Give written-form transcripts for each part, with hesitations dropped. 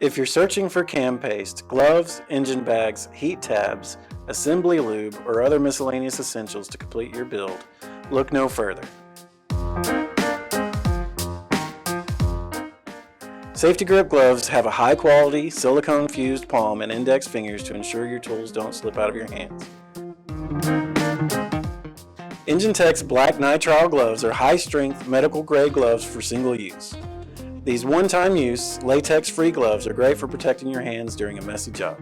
If you're searching for cam paste, gloves, engine bags, heat tabs, assembly lube, or other miscellaneous essentials to complete your build, look no further. Safety grip gloves have a high-quality, silicone-fused palm and index fingers to ensure your tools don't slip out of your hands. Enginetech's black nitrile gloves are high-strength, medical-grade gloves for single use. These one-time use, latex-free gloves are great for protecting your hands during a messy job.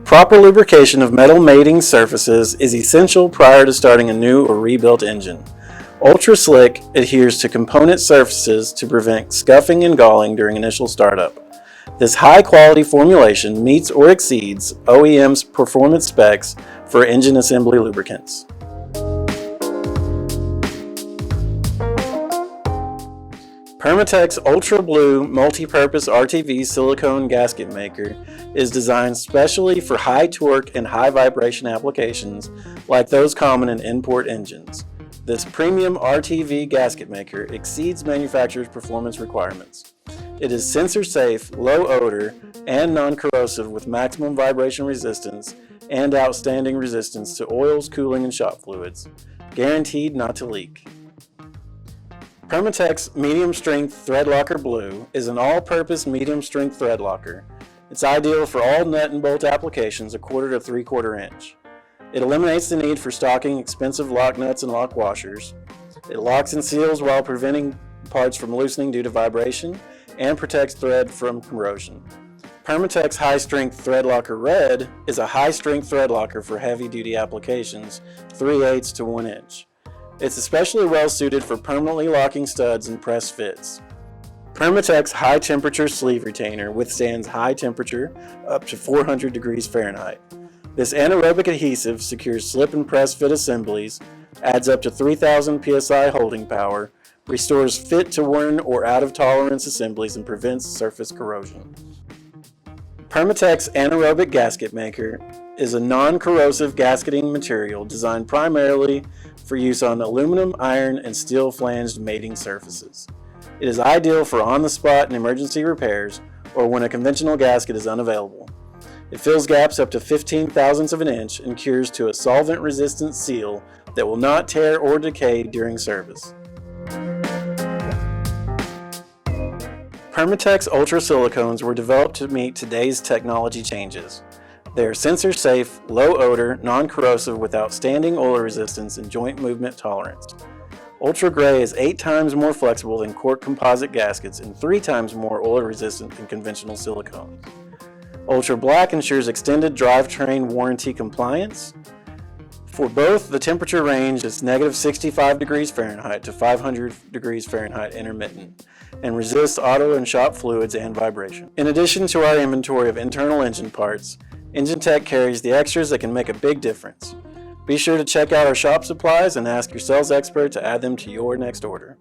Proper lubrication of metal mating surfaces is essential prior to starting a new or rebuilt engine. Ultra Slick adheres to component surfaces to prevent scuffing and galling during initial startup. This high-quality formulation meets or exceeds OEM's performance specs for engine assembly lubricants. Permatex Ultra Blue Multi-Purpose RTV Silicone Gasket Maker is designed specially for high torque and high vibration applications like those common in import engines. This premium RTV gasket maker exceeds manufacturer's performance requirements. It is sensor safe, low odor, and non-corrosive with maximum vibration resistance and outstanding resistance to oils, cooling, and shop fluids. Guaranteed not to leak. Permatex Medium Strength Threadlocker Blue is an all-purpose medium strength thread locker. It's ideal for all nut and bolt applications 1/4 to 3/4 inch. It eliminates the need for stocking expensive lock nuts and lock washers. It locks and seals while preventing parts from loosening due to vibration and protects thread from corrosion. Permatex High Strength Thread Locker Red is a high-strength thread locker for heavy-duty applications 3/8 to 1 inch. It's especially well suited for permanently locking studs and press fits. Permatex High Temperature Sleeve Retainer withstands high temperature up to 400 degrees Fahrenheit. This anaerobic adhesive secures slip and press fit assemblies, adds up to 3,000 psi holding power, restores fit to worn or out of tolerance assemblies, and prevents surface corrosion. Permatex Anaerobic Gasket Maker is a non-corrosive gasketing material designed primarily for use on aluminum, iron, and steel flanged mating surfaces. It is ideal for on-the-spot and emergency repairs or when a conventional gasket is unavailable. It fills gaps up to 15 thousandths of an inch and cures to a solvent-resistant seal that will not tear or decay during service. Permatex Ultra Silicones were developed to meet today's technology changes. They are sensor-safe, low-odor, non-corrosive with outstanding oil resistance and joint movement tolerance. Ultra Gray is 8 times more flexible than cork composite gaskets and 3 times more oil-resistant than conventional silicones. Ultra Black ensures extended drivetrain warranty compliance. For both, the temperature range is -65 degrees Fahrenheit to 500 degrees Fahrenheit intermittent and resists auto and shop fluids and vibration. In addition to our inventory of internal engine parts, Enginetech carries the extras that can make a big difference. Be sure to check out our shop supplies and ask your sales expert to add them to your next order.